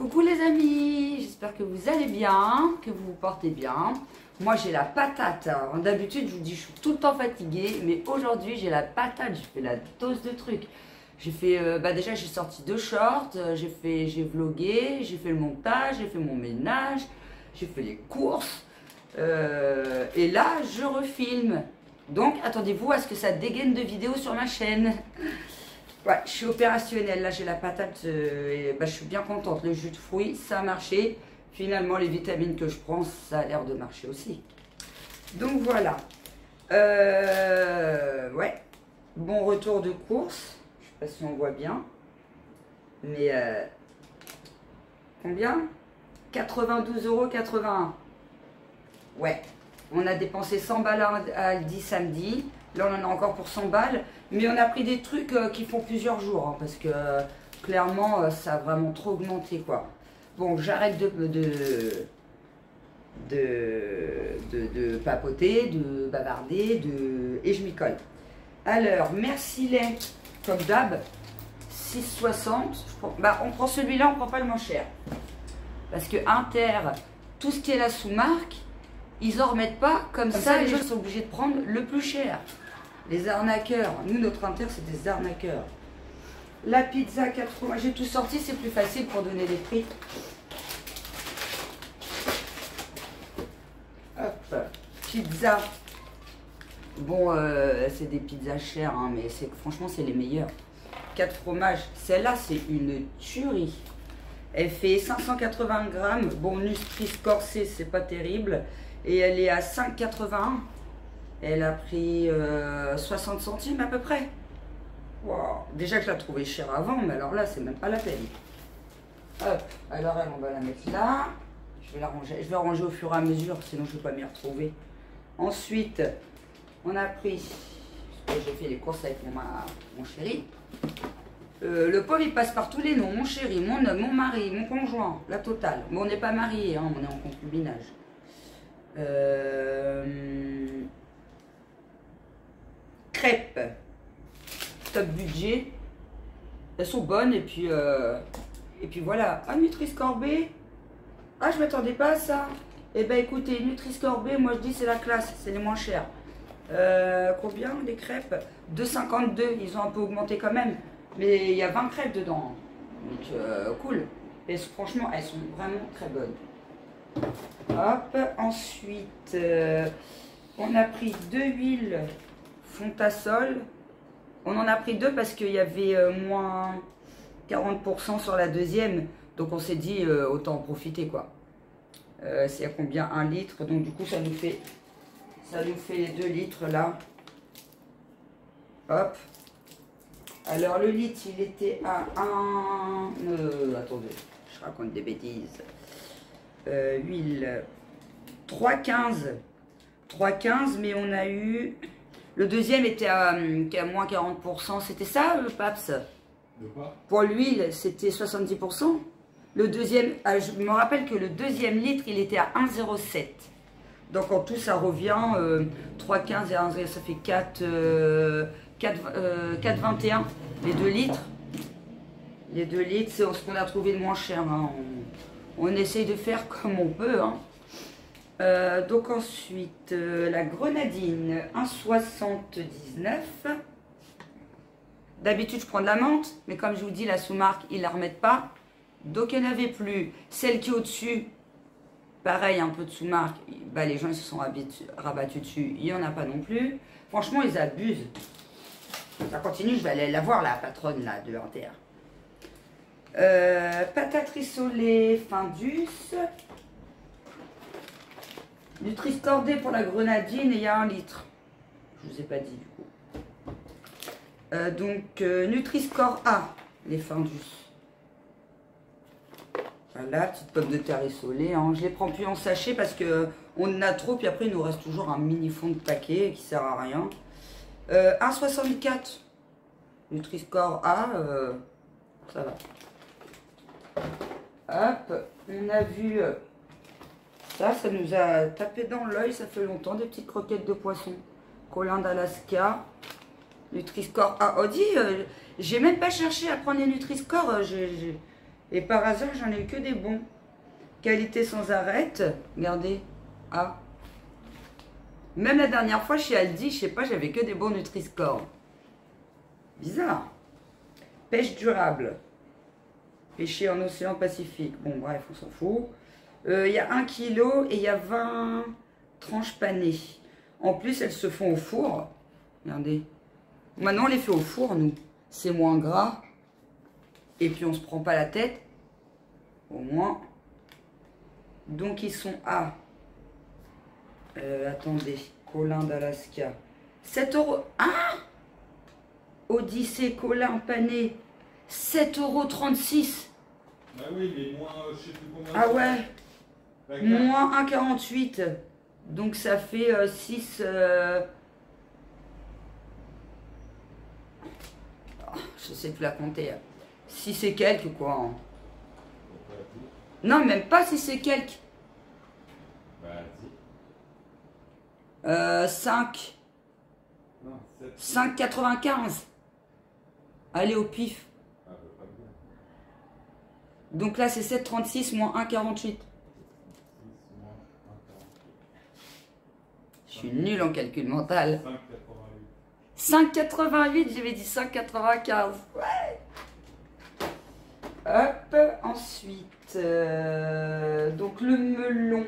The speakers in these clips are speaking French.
Coucou les amis, j'espère que vous allez bien, que vous vous portez bien. Moi j'ai la patate, d'habitude je vous dis je suis tout le temps fatiguée, mais aujourd'hui j'ai la patate, j'ai fait la dose de trucs. J'ai fait, déjà j'ai sorti 2 shorts, j'ai vlogué, j'ai fait le montage, j'ai fait mon ménage, j'ai fait les courses. Et là je refilme. Donc attendez-vous à ce que ça dégaine de vidéos sur ma chaîne. Ouais, je suis opérationnelle, là j'ai la patate, et je suis bien contente. Le jus de fruits, ça a marché. Finalement, les vitamines que je prends, ça a l'air de marcher aussi. Donc voilà. Ouais, bon retour de course. Je sais pas si on voit bien. Mais combien? 92,81 €. Ouais, on a dépensé 100 balles à Aldi samedi. Là, on en a encore pour 100 balles. Mais on a pris des trucs qui font plusieurs jours. Hein, parce que clairement, ça a vraiment trop augmenté, quoi. Bon, j'arrête de papoter, de bavarder, et je m'y colle. Alors, Mercillet, comme d'hab, 6,60. On prend celui-là, on prend pas le moins cher. Parce que Inter, tout ce qui est la sous-marque, ils en remettent pas. Comme ça, les gens sont obligés de prendre le plus cher. Les arnaqueurs. Nous, notre Inter, c'est des arnaqueurs. La pizza 80. J'ai tout sorti, c'est plus facile pour donner des prix. Hop, pizza. Bon, c'est des pizzas chères, hein, mais franchement, c'est les meilleurs. 4 fromages. Celle-là, c'est une tuerie. Elle fait 580 grammes. Bon, Nutri-Score C, c'est pas terrible. Et elle est à 5,81. Elle a pris 60 centimes à peu près. Wow. Déjà que je la trouvais chère avant, mais alors là, c'est même pas la peine. Hop, alors elle, on va la mettre là. Je vais la ranger. Je vais ranger au fur et à mesure, sinon je ne vais pas m'y retrouver. Ensuite, on a pris... J'ai fait les courses avec mon chéri. Le pauvre, il passe par tous les noms. Mon chéri, mon homme, mon mari, mon conjoint, la totale. Mais on n'est pas mariés, hein, on est en concubinage. Crêpes. Top budget. Elles sont bonnes et puis voilà. Ah, Nutri-Score B. Ah, je m'attendais pas à ça. Eh ben écoutez, Nutri-Score B, moi je dis c'est la classe, c'est les moins chers. Combien les crêpes? 2,52. Ils ont un peu augmenté quand même. Mais il y a 20 crêpes dedans. Donc cool. Et franchement, elles sont vraiment très bonnes. Hop, ensuite, on a pris 2 huiles Fontasol. On en a pris 2 parce qu'il y avait moins 40% sur la deuxième. Donc on s'est dit autant en profiter, quoi. C'est à combien? 1 litre. Donc du coup ça nous fait les 2 litres là. Hop. Alors le litre il était à 1... attendez, je raconte des bêtises. Huile 3,15. 3,15, mais on a eu... Le deuxième était à moins 40%. C'était ça, Paps? De quoi? Pour l'huile, c'était 70%. Le deuxième, je me rappelle que le deuxième litre, il était à 1,07. Donc en tout, ça revient 3,15 et 1,0, ça fait 4,21. Les 2 litres. Les 2 litres, c'est ce qu'on a trouvé de moins cher. Hein. On essaye de faire comme on peut. Hein. Donc ensuite, la grenadine, 1,79. D'habitude, je prends de la menthe, mais comme je vous dis, la sous-marque, ils ne la remettent pas. Donc, il n'y en avait plus. Celle qui est au-dessus, pareil, un peu de sous-marque, les gens ils se sont rabattus dessus. Il n'y en a pas non plus. Franchement, ils abusent. Ça continue, je vais aller la voir, la patronne là, de Inter. Patates rissolées, Findus. Nutri-Score D pour la grenadine et il y a 1 litre. Je ne vous ai pas dit du coup. Nutri-Score A, les Findus. Voilà, petite pomme de terre rissolée. Hein. Je les prends plus en sachet parce que on en a trop. Puis après, il nous reste toujours un mini fond de paquet qui sert à rien. 1,64. Nutri-Score A, ça va. Hop, on a vu... ça nous a tapé dans l'œil, ça fait longtemps, des petites croquettes de poisson. Colin d'Alaska. Nutri-Score A. Audi, j'ai même pas cherché à prendre les Nutri-Score. Et par hasard, j'en ai eu que des bons. Qualité sans arrêt. Regardez. Ah. Même la dernière fois chez Aldi, je sais pas, j'avais que des bons Nutri-Score. Bizarre. Pêche durable. Pêché en océan Pacifique. Bon, bref, on s'en fout. Il y a 1 kg et il y a 20 tranches panées. En plus, elles se font au four. Regardez. Maintenant, on les fait au four, nous. C'est moins gras. Et puis, on se prend pas la tête. Au moins. Donc, ils sont à... attendez. Colin d'Alaska. 7 €. Ah! Odyssée Colin pané. 7,36 €. Ah oui, mais moins, je sais plus combien. Ah ouais. Moins 1,48. Donc ça fait 6... je sais plus la compter. 6 et quelques quoi. Hein. Non, même pas 6 et quelques. Bah, 5. non, 5,95. Allez au pif. Ah, bah, pas bien. Donc là c'est 7,36 moins 1,48. Je suis nulle en calcul mental. 5,88, j'avais dit 5,95. Ouais. Hop, ensuite, donc le melon,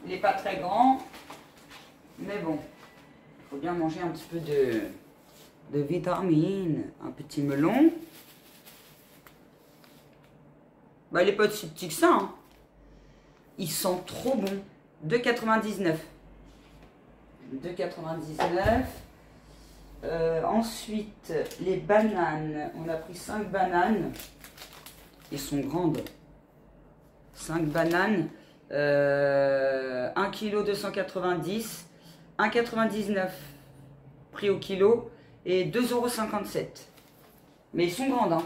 il n'est pas très grand, mais bon, il faut bien manger un petit peu de vitamines. Un petit melon. Bah, il n'est pas aussi petit que ça. Hein. Il sent trop bon. 2,99. 2,99. Ensuite, les bananes. On a pris 5 bananes. Ils sont grandes. 5 bananes. 1 kg 290. 1,99 prix au kilo. Et 2,57 €. Mais ils sont grandes. Hein.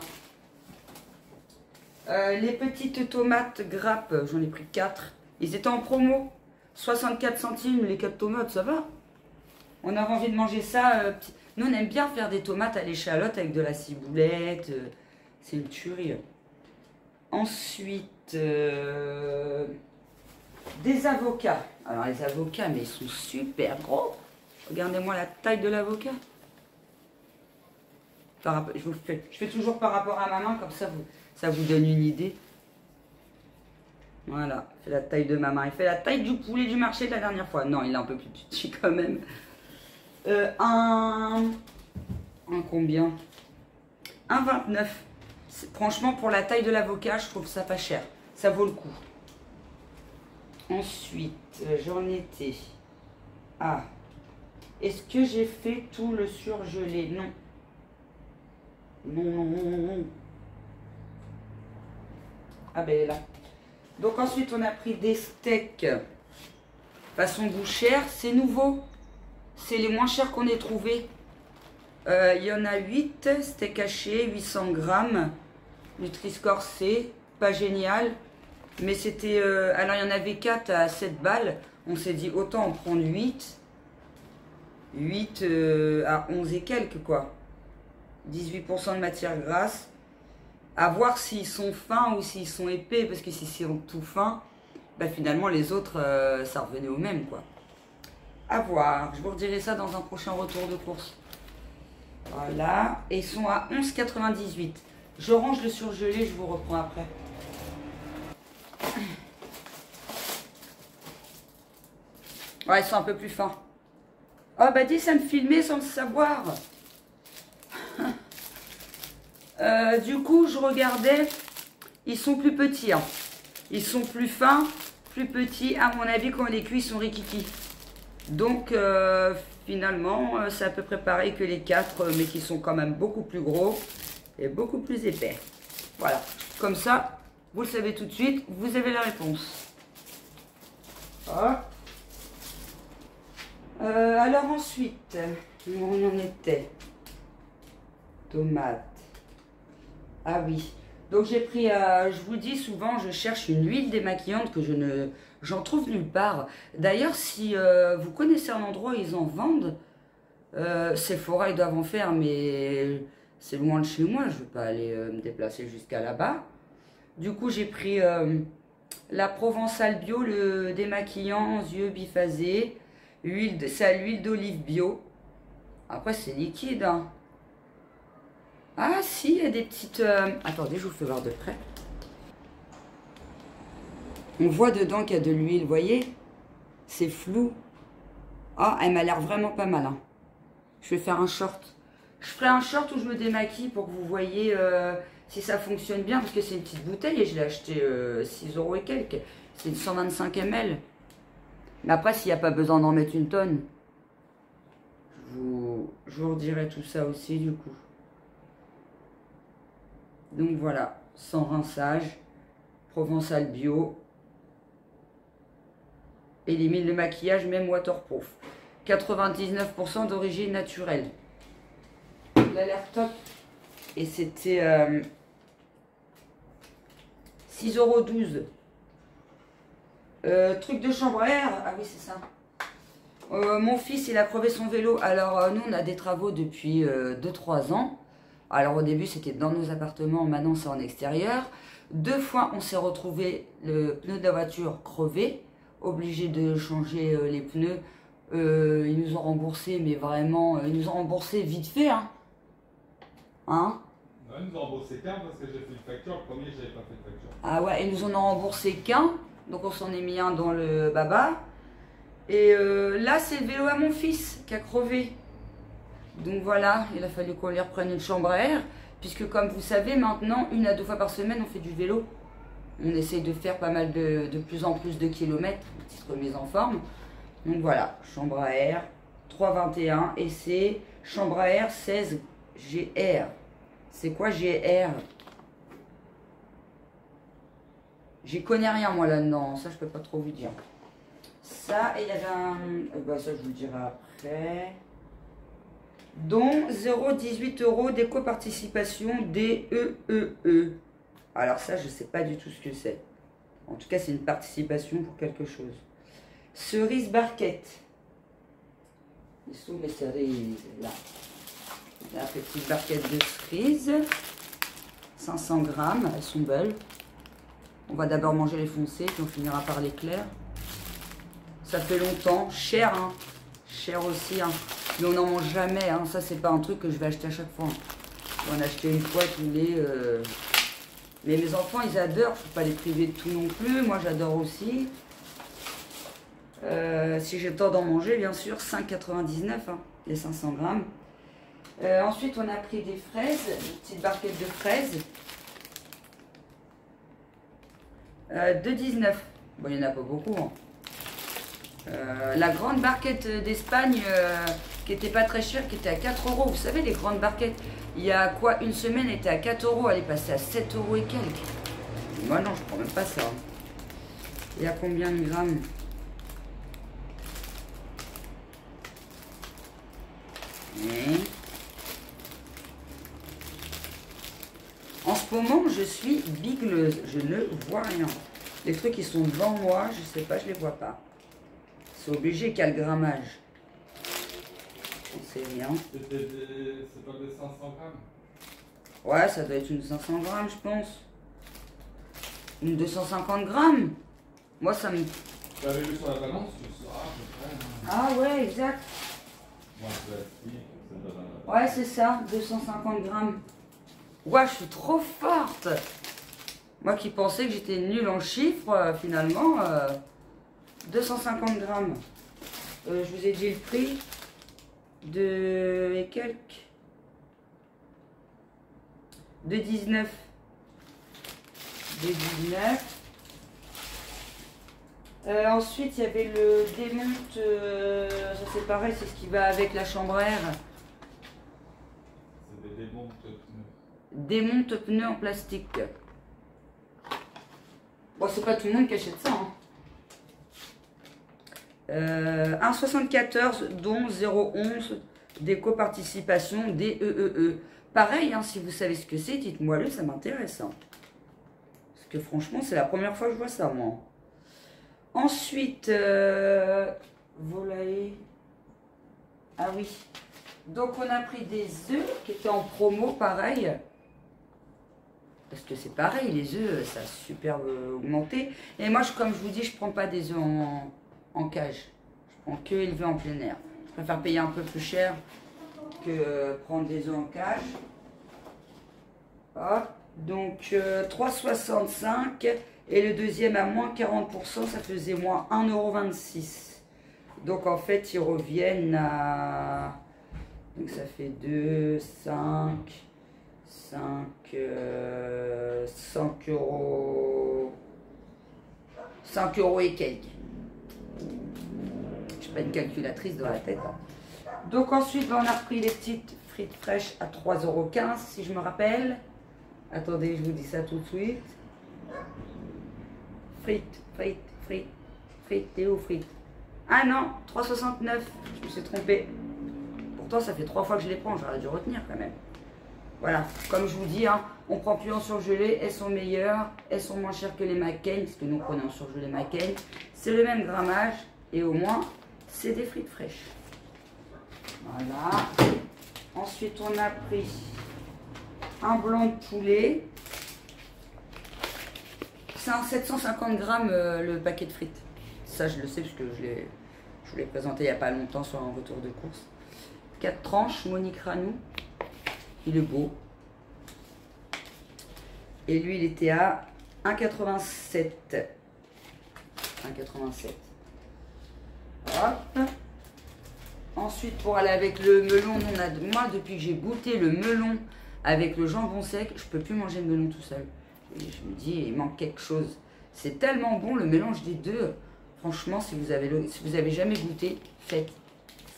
Les petites tomates grappes, j'en ai pris 4. Ils étaient en promo. 64 centimes les 4 tomates, ça va. On avait envie de manger ça. Nous, on aime bien faire des tomates à l'échalote avec de la ciboulette. C'est une tuerie. Ensuite, des avocats. Alors, les avocats, mais ils sont super gros. Regardez-moi la taille de l'avocat. Je fais toujours par rapport à ma main, comme ça vous donne une idée. Voilà, il fait la taille de ma main. Il fait la taille du poulet du marché de la dernière fois. Non, il est un peu plus petit quand même. Un combien? 1,29. Franchement, pour la taille de l'avocat, je trouve ça pas cher. Ça vaut le coup. Ensuite, j'en étais à... Est-ce que j'ai fait tout le surgelé? Non. Non. Ah ben elle est là. Donc ensuite on a pris des steaks façon bouchère. C'est nouveau. C'est les moins chers qu'on ait trouvé. Il y en a 8 steaks hachés, 800 grammes. Nutri-Score C. Pas génial. Mais c'était... alors il y en avait 4 à 7 balles. On s'est dit autant en prendre 8. 8 à 11 et quelques quoi. 18% de matière grasse. À voir s'ils sont fins ou s'ils sont épais, parce que si c'est tout fin, bah finalement les autres, ça revenait au même quoi. À voir, je vous redirai ça dans un prochain retour de course. Voilà, et ils sont à 11,98. Je range le surgelé, je vous reprends après. Ouais, ils sont un peu plus fins. Oh bah dis, ça me filmait sans le savoir. Du coup, je regardais, ils sont plus petits. Hein. Ils sont plus fins, plus petits. À mon avis, quand on les cuit, ils sont rikiki. Donc, finalement, c'est à peu près pareil que les 4, mais qui sont quand même beaucoup plus gros et beaucoup plus épais. Voilà. Comme ça, vous le savez tout de suite, vous avez la réponse. Hop. Alors ensuite, où on en était? Tomates. Ah oui. Donc j'ai pris, je vous dis souvent, je cherche une huile démaquillante que j'en trouve nulle part. D'ailleurs, si vous connaissez un endroit où ils en vendent, Sephora ils doivent en faire, mais c'est loin de chez moi. Je ne vais pas aller me déplacer jusqu'à là-bas. Du coup, j'ai pris la Provençale bio, le démaquillant yeux biphasé. C'est à l'huile d'olive bio. Après, c'est liquide. Hein. Ah, si, il y a des petites... Attendez, je vous fais voir de près. On voit dedans qu'il y a de l'huile, vous voyez? C'est flou. Ah, elle m'a l'air vraiment pas mal. Hein. Je vais faire un short. Je ferai un short où je me démaquille pour que vous voyez si ça fonctionne bien. Parce que c'est une petite bouteille et je l'ai acheté 6 € et quelques. C'est une 125 ml. Mais après, s'il n'y a pas besoin d'en mettre une tonne, je vous redirai tout ça aussi du coup. Donc voilà, sans rinçage, Provençale bio. Élimine le maquillage, même waterproof. 99% d'origine naturelle. Il a l'air top. Et c'était 6,12 €. Truc de chambre à air. Ah oui, c'est ça. Mon fils, il a crevé son vélo. Alors, nous, on a des travaux depuis 2-3 ans. Alors, au début, c'était dans nos appartements. Maintenant, c'est en extérieur. 2 fois, on s'est retrouvé le pneu de la voiture crevé. Obligé de changer les pneus. Ils nous ont remboursé, mais vraiment, ils nous ont remboursé vite fait. Hein. Hein? Non, ils nous ont remboursé qu'un parce que j'ai fait une facture. Le premier, j'avais pas fait de facture. Ah ouais, ils nous en ont remboursé qu'un. Donc, on s'en est mis un dans le baba. Et là, c'est le vélo à mon fils qui a crevé. Donc voilà, il a fallu qu'on lui reprenne une chambre à air. Puisque comme vous savez, maintenant, 1 à 2 fois par semaine, on fait du vélo. On essaye de faire pas mal de plus en plus de kilomètres. Une petite remise en forme. Donc voilà, chambre à air 3,21. Et c'est chambre à air 16 GR. C'est quoi GR? J'y connais rien moi là-dedans. Ça, je peux pas trop vous dire. Ça, et il y avait un... bah, ça, je vous le dirai après. Dont 0,18 € d'éco-participation DEEE. Alors ça, je sais pas du tout ce que c'est. En tout cas, c'est une participation pour quelque chose. Cerise barquette. Ils sont les cerises, là. La petite barquette de cerises. 500 grammes, elles sont belles. On va d'abord manger les foncées, puis on finira par les clairs. Ça fait longtemps, cher, hein. Cher aussi, hein. Mais on n'en mange jamais, hein. Ça, c'est pas un truc que je vais acheter à chaque fois. Je vais en acheter une fois tous les... Mais mes enfants, ils adorent. Je ne peux pas les priver de tout non plus. Moi, j'adore aussi. Si j'ai le temps d'en manger, bien sûr, 5,99 hein, les 500 grammes. Ensuite, on a pris des fraises, une petite barquette de fraises. 2,19. Bon, il n'y en a pas beaucoup. Hein. La grande barquette d'Espagne, qui était pas très chère, qui était à 4 €. Vous savez, les grandes barquettes, il y a quoi, une semaine, elle était à 4 €. Elle est passée à 7 € et quelques. Moi, non, je prends même pas ça. Il y a combien de grammes? En ce moment, je suis bigleuse. Je ne vois rien. Les trucs qui sont devant moi, je sais pas, je les vois pas. C'est obligé qu'il y a le grammage. On sait rien. C'est pas des 500 grammes? Ouais, ça doit être une 500 grammes, je pense. Une 250 grammes. Moi, ça me... Tu avais vu sur la balance, tu sauras à peu près. Ah ouais, exact. Ouais, c'est ça, 250 grammes. Ouais, je suis trop forte. Moi qui pensais que j'étais nulle en chiffres, finalement, 250 grammes. Je vous ai dit le prix de... et quelques. De 19. De 19. Ensuite, il y avait le démonte, ça c'est pareil, c'est ce qui va avec la chambre à air. C'est des démonte pneus. Démonte pneus en plastique. Bon, c'est pas tout le monde qui achète ça. Hein. 1,74 dont 0,11 d'éco-participation DEEE. Pareil, hein, si vous savez ce que c'est, dites-moi-le, ça m'intéresse. Hein. Parce que franchement, c'est la première fois que je vois ça, moi. Ensuite, volaille. Ah oui. Donc, on a pris des œufs qui étaient en promo, pareil. Parce que c'est pareil, les œufs, ça a super augmenté. Et moi, comme je vous dis, je prends pas des œufs en cage. Je prends que élevés en plein air. Je préfère payer un peu plus cher que prendre des œufs en cage. Hop, donc 3,65 et le deuxième à moins 40%, ça faisait moins 1,26 €. Donc en fait, ils reviennent à... Donc ça fait 2, 5, 5, 5 euros. 5 € et quelques. Je n'ai pas une calculatrice dans la tête. Hein. Donc ensuite, on a repris les petites frites fraîches à 3,15 € si je me rappelle. Attendez, je vous dis ça tout de suite. Frites, frites, frites, frites, t'es où frites? Ah non, 3,69, je me suis trompée. Pourtant, ça fait 3 fois que je les prends, j'aurais dû retenir quand même. Voilà, comme je vous dis, hein, on prend plus en surgelé, elles sont meilleures, elles sont moins chères que les McCain, parce que nous prenons en surgelé McCain. C'est le même grammage, et au moins, c'est des frites fraîches. Voilà. Ensuite, on a pris un blanc de poulet. C'est un 750 grammes le paquet de frites. Ça, je le sais parce que je vous l'ai présenté il n'y a pas longtemps sur un retour de course. 4 tranches, Monique Ranou. Il est beau. Et lui, il était à 1,87. 1,87. Hop. Ensuite, pour aller avec le melon, moi, depuis que j'ai goûté le melon avec le jambon sec, je peux plus manger le melon tout seul. Et je me dis, il manque quelque chose. C'est tellement bon le mélange des deux. Franchement, si vous avez jamais goûté,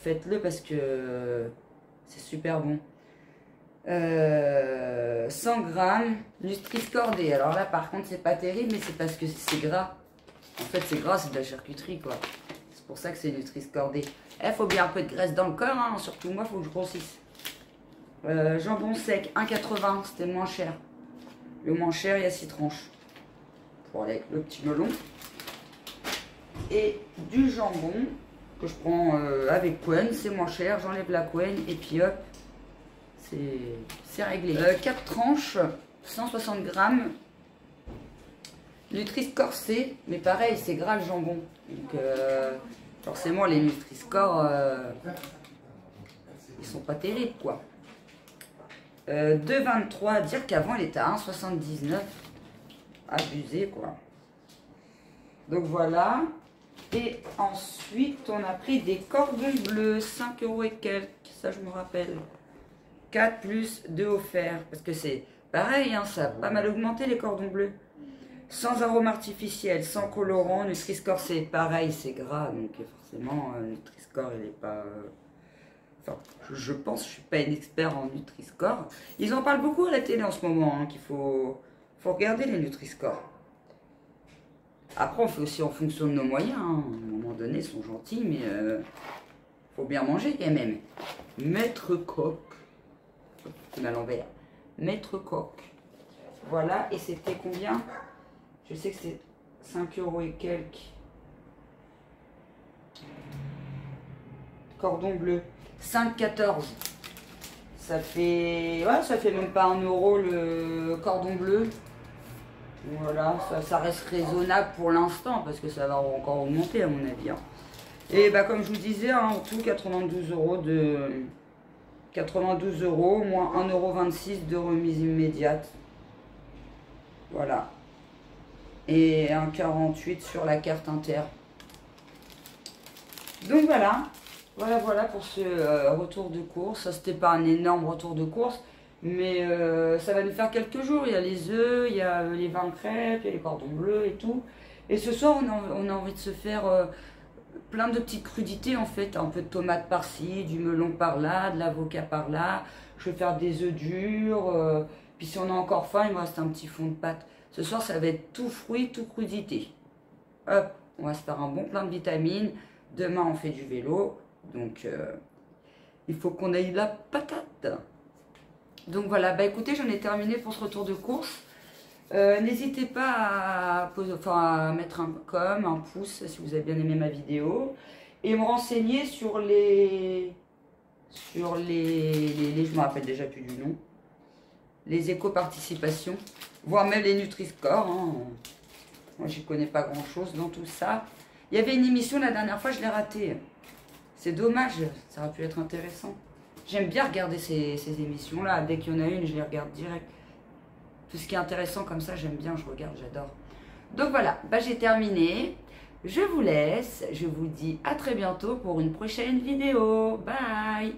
faites-le parce que c'est super bon. 100 grammes, Nutri-Score D. Alors là, par contre, c'est pas terrible, mais c'est parce que c'est gras. En fait, c'est gras, c'est de la charcuterie, quoi. C'est pour ça que c'est Nutri-Score D. Il faut bien un peu de graisse dans le corps, hein. Surtout moi, il faut que je grossisse. Jambon sec, 1,80, c'était moins cher. Le moins cher, il y a 6 tranches. Pour aller avec le petit melon. Et du jambon que je prends avec couenne, c'est moins cher. J'enlève la couenne et puis hop, c'est réglé. 4 tranches, 160 grammes. Nutri-Score C, mais pareil, c'est gras le jambon. Donc forcément, les Nutri-Score, ils sont pas terribles, quoi. 2,23, dire qu'avant il était à 1,79. Abusé, quoi. Donc voilà. Et ensuite, on a pris des cordons bleus, 5 € et quelques. Ça, je me rappelle. 4 plus 2 offerts. Parce que c'est pareil, hein, ça a pas mal augmenté les cordons bleus. Sans arôme artificiel, sans colorant. Nutri-Score, c'est pareil, c'est gras. Donc forcément, Nutri-Score, il n'est pas... Enfin, je pense, je ne suis pas une expert en Nutri-Score. Ils en parlent beaucoup à la télé en ce moment, hein, qu'il faut regarder les Nutri-Score. Après, on fait aussi en fonction de nos moyens. Hein. À un moment donné, ils sont gentils, mais faut bien manger quand même. Maître Coq. C'est à l'envers. Maître Coq. Voilà, et c'était combien? Je sais que c'est 5 € et quelques. Cordon bleu. 5,14. Ça fait... Ouais, ça fait même pas 1 € le cordon bleu. Voilà, ça reste raisonnable pour l'instant parce que ça va encore augmenter à mon avis. Hein. Et bah comme je vous disais, hein, en tout 92 € de... 92 € moins 1,26 € de remise immédiate. Voilà. Et 1,48 sur la carte inter. Donc voilà. Voilà pour ce retour de course. Ça, c'était pas un énorme retour de course, mais ça va nous faire quelques jours. Il y a les œufs, il y a les vins crêpes, il y a les cordons bleus et tout. Et ce soir, on a envie de se faire plein de petites crudités en fait. Un peu de tomates par-ci, du melon par-là, de l'avocat par-là. Je vais faire des œufs durs. Puis si on a encore faim, il me reste un petit fond de pâte. Ce soir, ça va être tout fruit, tout crudité. Hop, on va se faire un bon plein de vitamines. Demain, on fait du vélo. Donc, il faut qu'on aille la patate. Donc voilà, bah écoutez, j'en ai terminé pour ce retour de course. N'hésitez pas à mettre un com, un pouce si vous avez bien aimé ma vidéo. Et me renseigner sur les je me rappelle déjà plus du nom. les éco-participations, voire même les Nutri-Score. Hein. Moi, j'y connais pas grand-chose dans tout ça. Il y avait une émission la dernière fois, je l'ai ratée. C'est dommage, ça aurait pu être intéressant. J'aime bien regarder ces émissions-là. Dès qu'il y en a une, je les regarde direct. Tout ce qui est intéressant comme ça, j'aime bien, je regarde, j'adore. Donc voilà, bah, j'ai terminé. Je vous laisse. Je vous dis à très bientôt pour une prochaine vidéo. Bye!